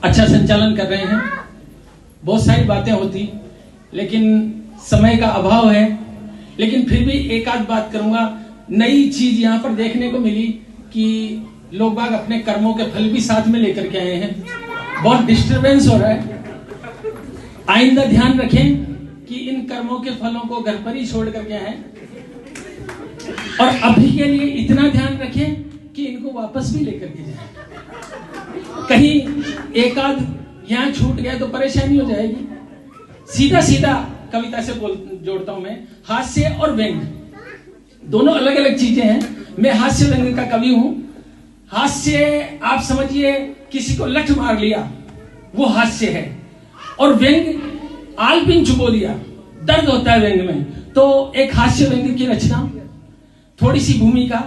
अच्छा संचालन कर रहे हैं। बहुत सारी बातें होती, लेकिन समय का अभाव है। लेकिन फिर भी एक आध बात करूंगा। नई चीज यहाँ पर देखने को मिली कि लोग बाग अपने कर्मों के फल भी साथ में लेकर के आए हैं। बहुत डिस्टरबेंस हो रहा है। आइंदा ध्यान रखें कि इन कर्मों के फलों को घर पर ही छोड़ करके आए, और अभी के लिए इतना ध्यान रखें कि इनको वापस भी लेकर के जाएं। कहीं एक आध यहाँ छूट गया तो परेशानी हो जाएगी। सीधा सीधा कविता से जोड़ता हूं मैं। हास्य और व्यंग दोनों अलग अलग चीजें हैं। मैं हास्य व्यंग का कवि हूं। हास्य आप समझिए किसी को लठ मार लिया, वो हास्य है। और व्यंग आलपिन चुबो दिया, दर्द होता है व्यंग में। तो एक हास्य व्यंग की रचना, थोड़ी सी भूमिका।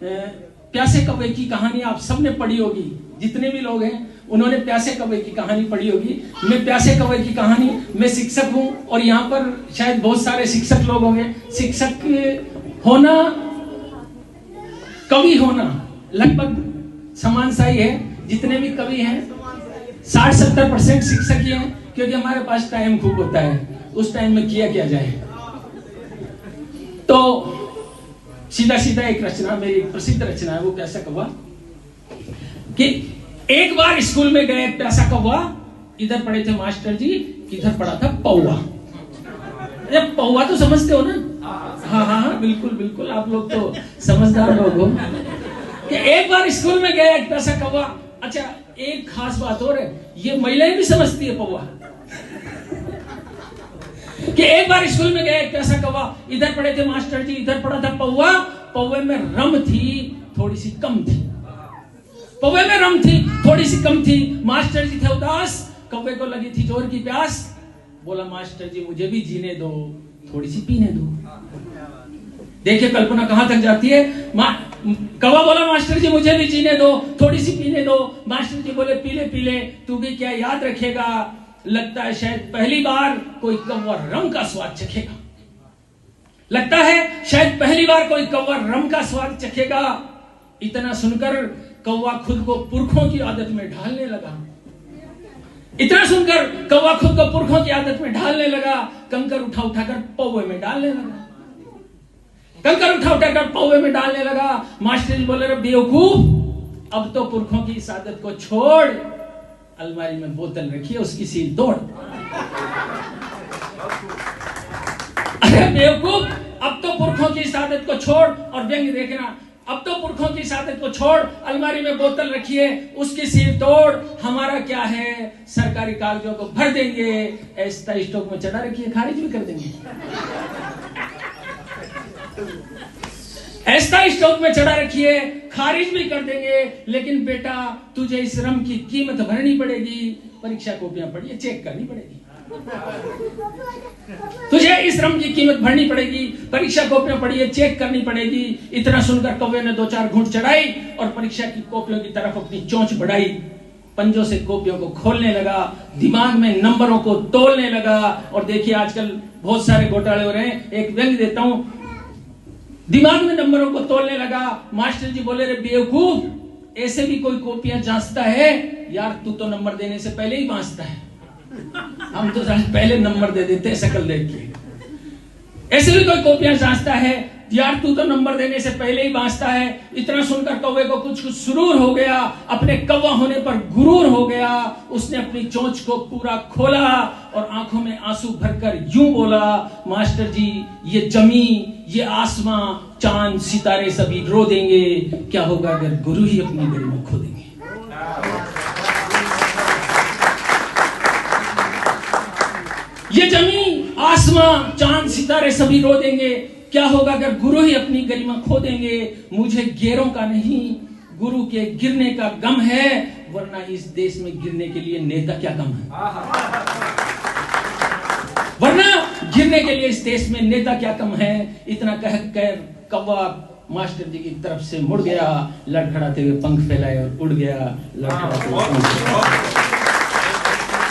प्यासे कौवे की कहानी आप सबने पढ़ी होगी, जितने भी लोग हैं उन्होंने प्यासे कौवे की कहानी पढ़ी होगी। मैं प्यासे कौवे की कहानी, मैं शिक्षक हूं और यहाँ पर शायद बहुत सारे शिक्षक लोग होंगे। शिक्षक होना, कवि होना लगभग समान सा ही है। जितने भी कवि हैं 60-70% शिक्षक ही हैं, क्योंकि हमारे पास टाइम खूब होता है। उस टाइम में किया क्या जाए। तो सीधा सीधा एक रचना, मेरी प्रसिद्ध रचना है वो प्यासा कौवा। कि एक बार स्कूल में गए एक प्यासा कौवा, इधर पढ़े थे मास्टर जी, इधर पढ़ा था पौवा। पौवा तो समझते हो ना? हाँ हाँ हाँ, बिल्कुल बिल्कुल, आप लोग तो समझदार लोग हो। कि एक बार स्कूल में गया एक प्यासा कौवा। अच्छा, एक खास बात और है, ये महिलाएं भी समझती है पौवा। कि एक बार स्कूल में गया एक प्यासा कौवा, इधर पढ़े थे मास्टर जी, इधर पढ़ा था पौवा। पौवे में रम थी, थोड़ी सी कम थी। कौवे में रम थी, थोड़ी सी कम थी। मास्टर जी थे उदास, कौवे को लगी थी जोर की प्यास। बोला मास्टर जी मुझे भी जीने दो, थोड़ी सी पीने दो। देखिए कल्पना कहां तक जाती है। कौवा बोला मास्टर जी मुझे भी जीने दो, थोड़ी सी पीने दो। मास्टर जी बोले पीले पीले, तू भी क्या याद रखेगा। लगता है शायद पहली बार कोई कौवा रम का स्वाद चखेगा। लगता है शायद पहली बार कोई कौवा रम का स्वाद चखेगा। इतना सुनकर कौवा खुद को पुरखों की आदत में ढालने लगा। इतना सुनकर कौवा खुद को पुरखों की आदत में ढालने लगा। कंकर उठा उठाकर पौवे में डालने लगा। कंकर उठा उठाकर पौवे में डालने लगा। मास्टर जी बोले रे बेवकूफ, अब तो पुरखों की इस आदत को छोड़, अलमारी में बोतल रखी है उसकी सील तोड़। अरे बेवकूफ, अब तो पुरखों की इस आदत को छोड़। और व्यंग देखना, अब तो पुरखों की आदत को छोड़, अलमारी में बोतल रखी है उसकी सील तोड़। हमारा क्या है, सरकारी कागजों को भर देंगे, ऐसा स्टॉक में चढ़ा रखी है, खारिज भी कर देंगे। ऐसा स्टॉक में चढ़ा रखी है, खारिज भी कर देंगे। लेकिन बेटा तुझे इस रम की कीमत भरनी पड़ेगी, परीक्षा कॉपियां पढ़िए, चेक करनी पड़ेगी। तुझे इस रम की कीमत भरनी पड़ेगी, परीक्षा कॉपियां पढ़िए, चेक करनी पड़ेगी। इतना सुनकर कौवे ने 2-4 घूंट चढ़ाई और परीक्षा की कॉपियों की तरफ अपनी चोंच बढ़ाई। पंजों से कॉपियों को खोलने लगा, दिमाग में नंबरों को तोलने लगा। और देखिए आजकल बहुत सारे घोटाले हो रहे हैं। एक व्यंग देता हूं। दिमाग में नंबरों को तोलने लगा। मास्टर जी बोले रे बेवकूफ, ऐसे भी कोई कॉपियां जांचता है? यार तू तो नंबर देने से पहले ही बांचता है, हम तो पहले नंबर दे देते हैं शक्ल देख के। ऐसे भी कोई कॉपियां जांचता है? यार तू तो नंबर देने से पहले ही बांचता है। इतना सुनकर कौवे को कुछ सुरूर हो गया, अपने कौवा होने पर गुरूर हो गया। उसने अपनी चोंच को पूरा खोला और आंखों में आंसू भरकर यूं बोला, मास्टर जी ये जमी, ये आसमां, चांद सितारे सभी रो देंगे, क्या होगा अगर गुरु ही अपनी गरिमा खो देंगे। ये जमी, आसमां, चांद सितारे सभी रो देंगे, क्या होगा अगर गुरु ही अपनी गरिमा खो देंगे। मुझे गेरों का नहीं, गुरु के गिरने का गम है, वरना इस देश में गिरने के लिए नेता क्या कम है। वरना गिरने के लिए इस देश में नेता क्या कम है। इतना कह कर कौवा मास्टर जी की तरफ से मुड़ गया, लड़खड़ाते हुए पंख फैलाए और उड़ गया, लड़खड़ाते हुए पंख फैलाए।